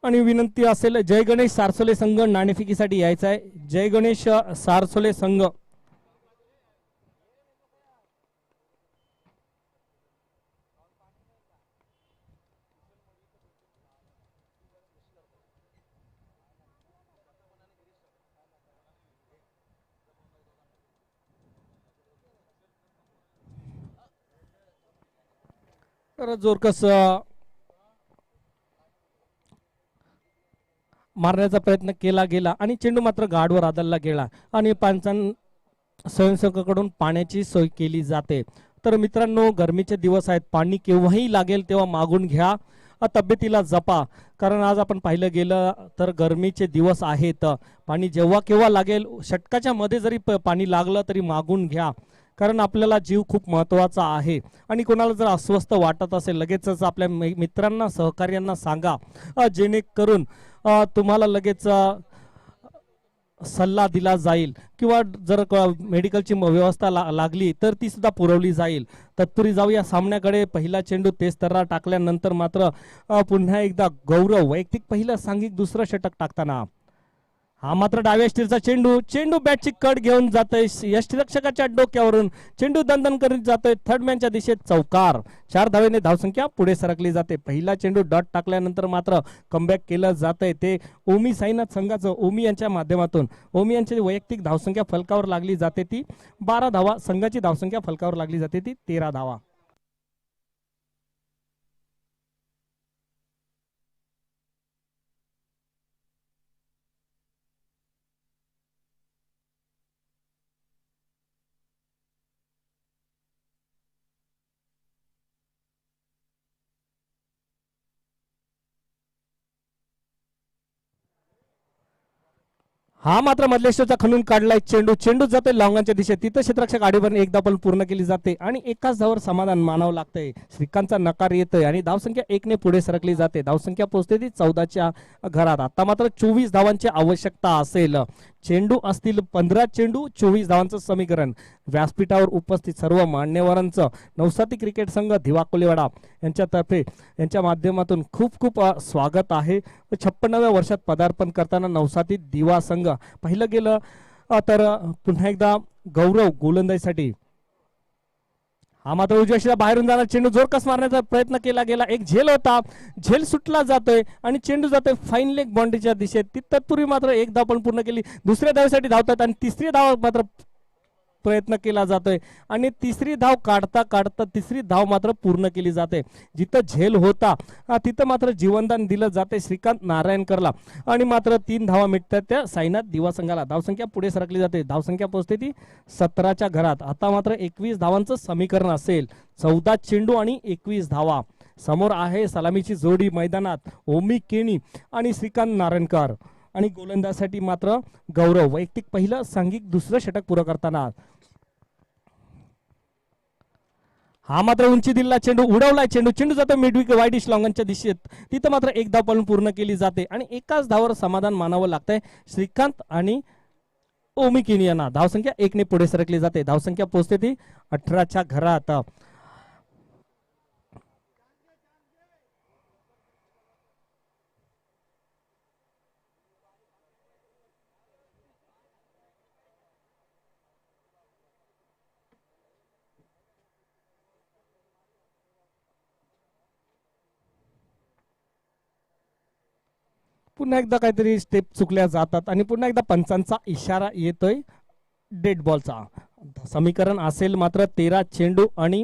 आणि विनंती असेल जय गणेश सारसोले संघ नाणेफेकीसाठी यायचं आहे. जय गणेश सारसोले संघ तर जोरकस मारण्याचा प्रयत्न केला गेला आणि चेंडू मात्र गाडवर आदळला गेला आणि स्वयंसेवकाकडून पाण्याची सोय केली जाते. तर मित्रांनो गरमीचे दिवस आहेत. पाणी केव्हाही लागेल तेव्हा मागून घ्या. तब्येतीला जपा. कारण आज आपण पाहिलं गेलं तर गरमीचे दिवस आहेत. पाणी जेव्हा केव्हा लागेल षटकाच्या मध्ये जरी पाणी लागलं तरी मागून घ्या. कारण आपल्याला जीव खूप महत्वाचा आहे. आणि कोणाला जर अस्वस्थ वाटत असेल लगेचच आपल्या मित्रांना सहकार्यांना सांगा. जेणेकरून तुम्हाला लगेच सल्ला दिला जाईल किंवा जर मेडिकलची व्यवस्था लागली तर ती सुद्धा पुरवली जाईल. तत्पुरी जाऊ या सामन्याकडे. पहिला चेंडू तेज तर्रा टाकल्यानंतर मात्र पुन्हा एकदा गौरव वैयक्तिक पहिलं सांघिक दुसरं षटक टाकताना. हा मात्र डाव्या स्टीलचा चेंडू बॅटची कट घेऊन जातोय यष्टीरक्षकाच्या डोक्यावरून. चेंडू दणदण करीत जातोय थर्ड मॅनच्या दिशेत चौकार. 4 धावेने धावसंख्या पुढे सरकली जाते. पहिला चेंडू डॉट टाकल्यानंतर मात्र कमबॅक केलं जातंय ते ओमी साईनाथ संघाचं. ओमी यांच्या माध्यमातून ओमी यांची वैयक्तिक धावसंख्या फलकावर लागली जाते ती 12 धावा. संघाची धावसंख्या फलकावर लागली जाते ती 13 धावा. हा मात्र मधल्या स्टोचा खणून काढलाय चेंडू जातोय लॉंगांच्या दिशेत. तिथं क्षेत्ररक्षक आडीवर एकदा पण पूर्ण केली जाते आणि एकाच धावावर समाधान मानावं लागतंय. श्रीकांतचा नकार येतोय आणि धावसंख्या 1 ने पुढे सरकली जाते. धावसंख्या पोहोचते ती 14च्या घरात. आता मात्र 24 धावांची आवश्यकता असेल. चेंडू असतील 15 चेंडू 24 धावांचं समीकरण. व्यासपीठावर उपस्थित सर्व मान्यवरांचं नवसाती क्रिकेट संघ धिवा कोलेवाडा यांच्यातर्फे यांच्या माध्यमातून खूप खूप स्वागत आहे. 56व्या वर्षात पदार्पण करताना नवसाती दिवा संघ पाहिलं गेलं तर पुन्हा एकदा गौरव गोलंदाजीसाठी. हा मात्र उजव्या शिरा बाहेरून जाणार चेंडू जोरकस मारण्याचा प्रयत्न केला गेला. एक झेल होता. झेल सुटला जातोय आणि चेंडू जातोय फाईन लेग बाउंड्रीच्या दिशेत. ती तत्पूर्वी मात्र एक धाव पण पूर्ण केली. दुसऱ्या धावेसाठी धावतात आणि तिसरी धाव मात्र प्रयत्न केला जातोय आणि तिसरी धाव काढता काढता तिसरी धाव मात्र पूर्ण केली जाते. जिथं झेल होता तिथं मात्र जीवनदान दिलं जाते श्रीकांत नारायणकरला आणि मात्र 3 धावा मिळतात त्या साईनाथ दिवा संघाला. धावसंख्या पुढे सरकली जाते. धावसंख्या पोहोचते ती 17च्या घरात. आता मात्र 21 धावांचं समीकरण असेल. 14 चेंडू आणि 21 धावा. समोर आहे सलामीची जोडी मैदानात ओमी केणी आणि श्रीकांत नारायणकर आणि गोलंदाजीसाठी मात्र गौरव वैयक्तिक पहिलं सांघिक दुसरं षटक पुरं करताना. हा मात्र उंची दिलेला चेंडू उडवलाय. चेंडू जातो मिडविक वाईडिश लॉंगनच्या दिशेत. तिथं मात्र एक धाव पण पूर्ण केली जाते आणि एकाच धावावर समाधान मानावं लागतंय श्रीकांत आणि ओमी केणी यांना. धावसंख्या 1 ने पुढे सरकली जाते. धावसंख्या पोहोचते ती 18च्या घरात. पुन्हा एकदा काहीतरी स्टेप चुकल्या जातात आणि पुन्हा एकदा पंचांचा इशारा येतोय डेड बॉलचा. समीकरण असेल मात्र 13 चेंडू आणि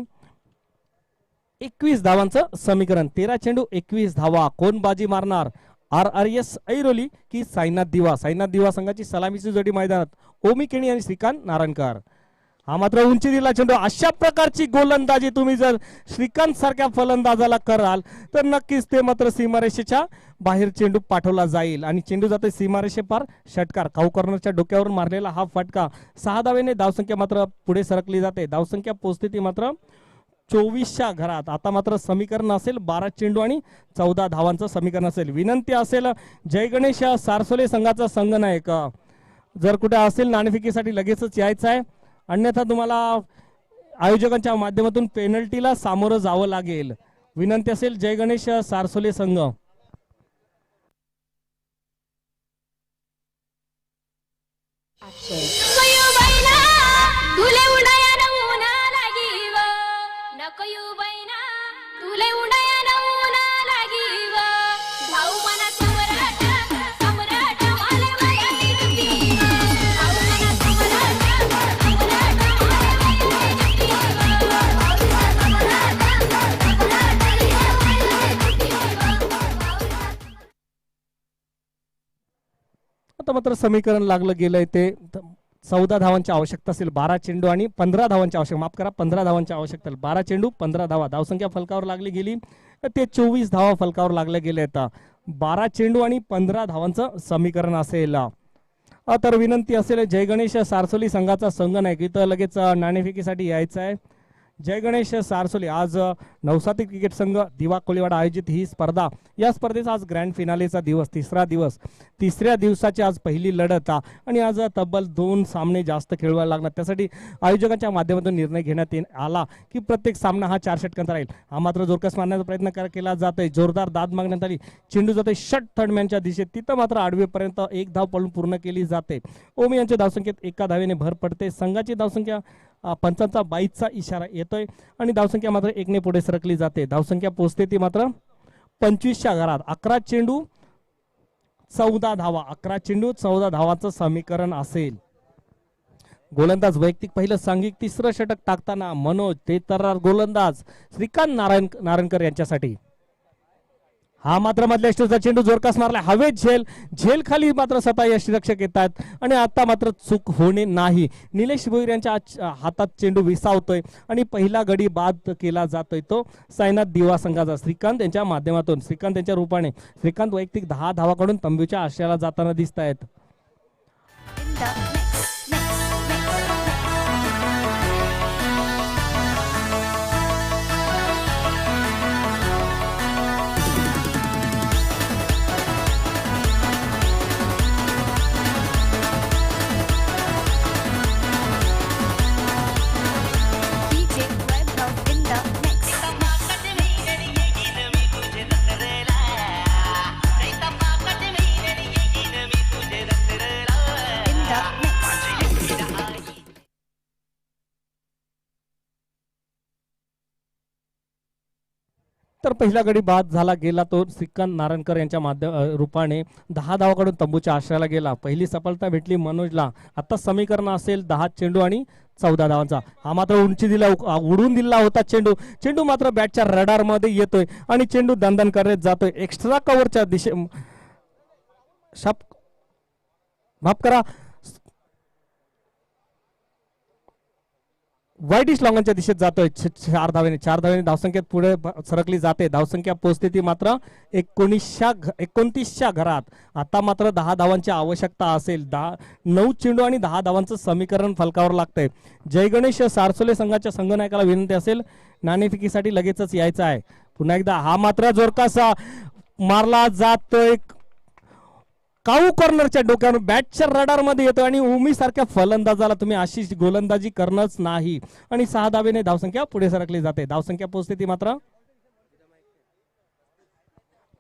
21 धावांचं समीकरण. 13 चेंडू 21 धावा. कोण बाजी मारणार? RRS ऐरोली की साईनाथ दिवा. साईनाथ दिवा संघाची सलामीची जोडी मैदानात ओमी केणी आणि श्रीकांत नारायणकर. हा मात्र उंची दिला चेंडू. अशा प्रकारची गोलंदाजी तुम्ही जर श्रीकांत सारख्या फलंदाजाला कराल तर नक्कीच ते मात्र सीमारेषेच्या बाहेर चेंडू पाठवला जाईल आणि चेंडू जाते सीमारेषे पार. षटकार. काऊ कॉर्नरच्या डोक्यावर मारलेला हा फटका. 6 धावेने धावसंख्या मात्र पुढे सरकली जाते. धावसंख्या पोहोचते ती मात्र 24च्या घरात. आता मात्र समीकरण असेल 12 चेंडू आणि 14 धावांचं समीकरण असेल. विनंती असेल जय गणेश सारसोले संघाचा संघनायक जर कुठे असेल नाणेफेकीसाठी लगेचच यायचं आहे, अन्यथा तुम्हाला आयोजकांच्या माध्यमातून पेनल्टीला सामोरं जावं लागेल. विनंती असेल जय गणेश सारसोले संघ. नको येऊ बैना, तुले उडाया उन्हा लागी व. नको येऊ बैना, तुले उडाया उन्हा लागी व. भाऊ मना सम्राट, सम्राट वाले वयाची डुबी व. भाऊ मना सम्राट, सम्राट वाले वयाची डुबी व. भाऊ सम्राट, सम्राट वाले वयाची डुबी व. आता मात्र समीकरण लागलं गेलंय ते 14 धावांची आवश्यकता असेल. 12 चेंडू आणि 15 धावांची आवश्यकता, माफ करा 15 धावांची आवश्यकता. 12 चेंडू 15 धावा. धावसंख्या फलकावर लागली गेली ते 24 धावा फलकावर लागल्या गेले. आता 12 चेंडू आणि 15 धावांचं समीकरण असेल. तर विनंती असेल जय गणेश सारसोली संघाचा संघ नाही इथं लगेच नाणेफेकीसाठी यायचं आहे. जय गणेश सारसोली आज नवसाती क्रिकेट संघ दिवा कोळीवाडा आयोजित ही स्पर्धा. या स्पर्धेचा आज ग्रँड फिनालेचा दिवस, तिसरा दिवस. तिसऱ्या दिवसाची आज पहिली लढत आणि आज तब्बल 2 सामने जास्त खेळवायला लागणार. त्यासाठी आयोजकांच्या माध्यमातून निर्णय घेण्यात आला की प्रत्येक सामना हा 4 षटकांचा राहील. हा मात्र जोरकस मारण्याचा प्रयत्न केला जातोय. जोरदार दाद मागण्यात आली. चेंडू जाते षट थर्डमॅनच्या दिशेत. तिथं मात्र आडवेपर्यंत 1 धाव पळून पूर्ण केली जाते. ओमी यांच्या धावसंख्येत 1 धावेने भर पडते. संघाची धावसंख्या पंचांचा 22चा इशारा येतोय आणि धावसंख्या मात्र 1ने पुढे सरकली जाते. धावसंख्या पोहोचते ती मात्र 25च्या घरात. 11 चेंडू 14 धावा. 11 चेंडू 14 धावाचं समीकरण असेल. गोलंदाज वैयक्तिक पहिलं सांघिक तिसरं षटक टाकताना मनोज तेतर्रार गोलंदाज श्रीकांत नारायणकर यांच्यासाठी. हा मात्र मधल्या स्टोचा चेंडू जोरकास मारला. हवेत झेल खाली मात्र स्वतः यष्टीरक्षक येत आहेत आणि आता मात्र चूक होणे नाही. निलेश भोईर यांच्या हातात चेंडू विसावतोय आणि पहिला गडी बाद केला जातोय तो साईनाथ दिवा संघाचा श्रीकांत यांच्या माध्यमातून. श्रीकांत यांच्या रूपाने श्रीकांत वैयक्तिक 10 धावाकडून तंबूच्या आशयाला जाताना दिसत आहेत. DJ Webber in the mix. In the mix. तर पहिला गडी बाद झाला गेला तो श्रीकांत नारायणकर यांच्या रूपाने 10 धावाकडून तंबूच्या आश्रयाला गेला. पहिली सफलता भेटली मनोजला. आता समीकरण असेल 10 चेंडू आणि 14 धावांचा. हा मात्र उंची दिला, उडून दिला होता चेंडू मात्र बॅटच्या रडार मध्ये येतोय आणि चेंडू दणदण करत जातोय. एक्स्ट्रा कव्हरच्या माफ करा वाईडिश लॉंगनच्या दिशेत जातोय. 4 धावेने धावसंख्येत पुढे सरकली जाते. धावसंख्या पोहोचते ती मात्र 29च्या घरात. आता मात्र 10 धावांची आवश्यकता असेल. 9 चेंडू आणि 10 धावांचं समीकरण फलकावर लागतंय. जय गणेश सारसोले संघाच्या संघनायकाला विनंती असेल नाणेफेकीसाठी लगेचच यायचं आहे. पुन्हा एकदा हा मात्र जोरकासा मारला जातोय. काऊ कॉर्नरच्या डोक्यावर बॅटच्या रडार मध्ये येतो आणि उमी सारख्या फलंदाजाला तुम्ही अशी गोलंदाजी करणंच नाही आणि 6 धावेने धावसंख्या पुढे सरकली जाते. धावसंख्या पोहोचते ती मात्र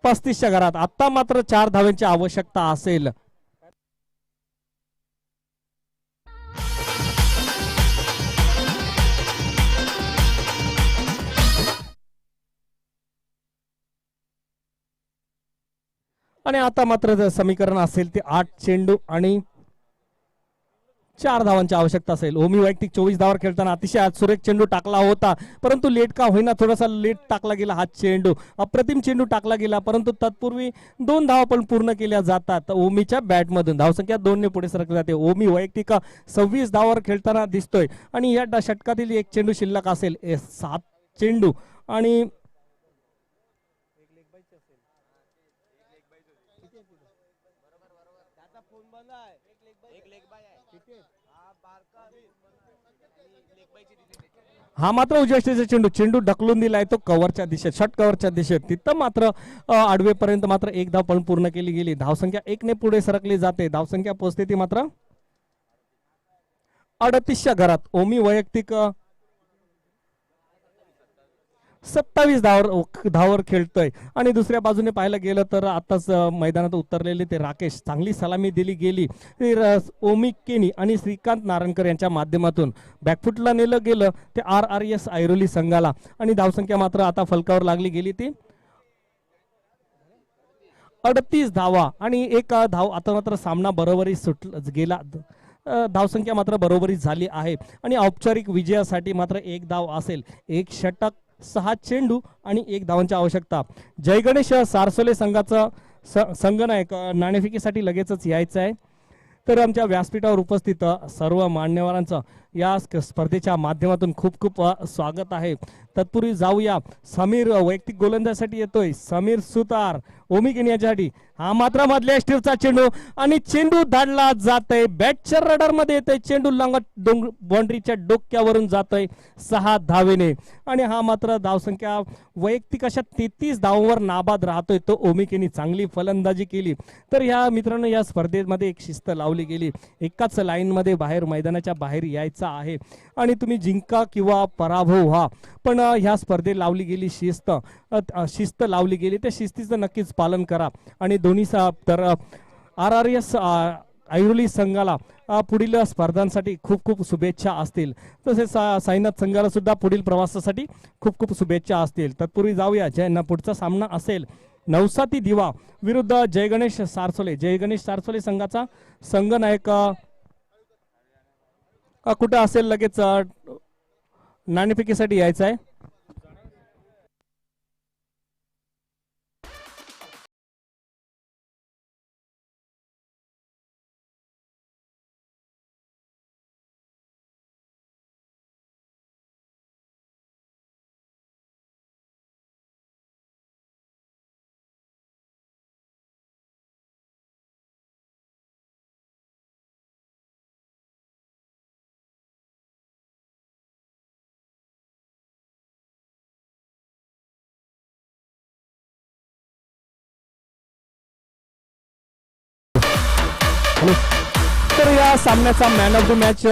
35च्या घरात. आता मात्र 4 धावांची आवश्यकता असेल. आणि आता मात्र समीकरण असेल ते 8 चेंडू आणि 4 धावांची आवश्यकता असेल. ओमी वैयक्तिक 24 धावांवर खेळताना अतिशय सुरेख चेंडू टाकला होता, परंतु लेट का होईना थोडासा लेट टाकला गेला. हा चेंडू अप्रतिम चेंडू टाकला गेला, परंतु तत्पूर्वी 2 धावा पण पूर्ण केल्या जातात ओमीच्या बॅटमधून. धावसंख्या 2 ने पुढे सरकली जाते. ओमी वैयक्तिक 26 धावांवर खेळताना दिसतोय आणि या षटकातील 1 चेंडू शिल्लक असेल. 7 चेंडू आणि हा मात्र उजव्या स्टेजचा चेंडू चेंडू ढकलून दिलाय तो कव्हरच्या दिशेत षट कव्हरच्या दिशेत तिथं मात्र आडवेपर्यंत मात्र एक धाव पण पूर्ण केली गेली. धावसंख्या 1 ने पुढे सरकली जाते. धावसंख्या पोहोचते ती मात्र 38च्या घरात. ओमी वैयक्तिक 27 धावावर खेळतोय आणि दुसऱ्या बाजूने पाहायला गेलं तर आताच मैदानात उतरलेले ते राकेश चांगली सलामी दिली गेली. ओमी केनी आणि श्रीकांत नारायणकर यांच्या माध्यमातून बॅकफुटला नेलं गेलं ते RRS ऐरोली संघाला आणि धावसंख्या मात्र आता फलकावर लागली गेली ती 38 धावा आणि एक धाव. आता मात्र सामना बरोबरी गेला. धावसंख्या मात्र बरोबरी झाली आहे आणि औपचारिक विजयासाठी मात्र एक धाव असेल. एक षटक 6 चेंडू आणि 1 धावांची आवश्यकता. जय गणेश सारसोले संघाचा संघनायक नाणेफेकीसाठी लगेचच यायचं आहे. तर आमच्या व्यासपीठावर उपस्थित सर्व मान्यवरांचं या स्पर्धेच्या माध्यमातून खूप खूप स्वागत आहे. तत्पूर्वी जाऊया समीर वैयक्तिक गोलंदाजीसाठी येतोय. समीर सुतार ओमी केनी याच्यासाठी. हा मात्र मधल्या स्टीवचा चेंडू आणि चेंडू धाडला जातोय. बॅटच्या रडार मध्ये येतोय. चेंडू लांगट बाउंड्रीच्या डोक्यावरून जातोय 6 धावेने आणि हा मात्र धावसंख्या वैयक्तिक अशा 33 धावांवर नाबाद राहतोय तो ओमी केनी. चांगली फलंदाजी केली. तर ह्या मित्रांनो या स्पर्धेमध्ये एक शिस्त लावली गेली. एकाच लाईन मध्ये बाहेर मैदानाच्या बाहेर यायचं आहे आणि तुम्ही जिंका किंवा पराभव व्हा पण ह्या स्पर्धेत लावली गेली शिस्त लावली गेली. त्या शिस्तीचं नक्कीच पालन करा आणि दोन्ही तर RRS ऐरोली संघाला पुढील स्पर्धांसाठी खूप खूप शुभेच्छा असतील. तसेच साईनाथ संघाला सुद्धा पुढील प्रवासासाठी खूप खूप शुभेच्छा असतील. तत्पूर्वी जाऊया ज्यांना पुढचा सामना असेल नवसाती दिवा विरुद्ध जय गणेश सारसोले. जय गणेश सारसोले संघाचा संघनायक कुठं असेल लगेच नाणेफेकीसाठी यायचं आहे. तर या सामन्याचा मॅन ऑफ द मॅच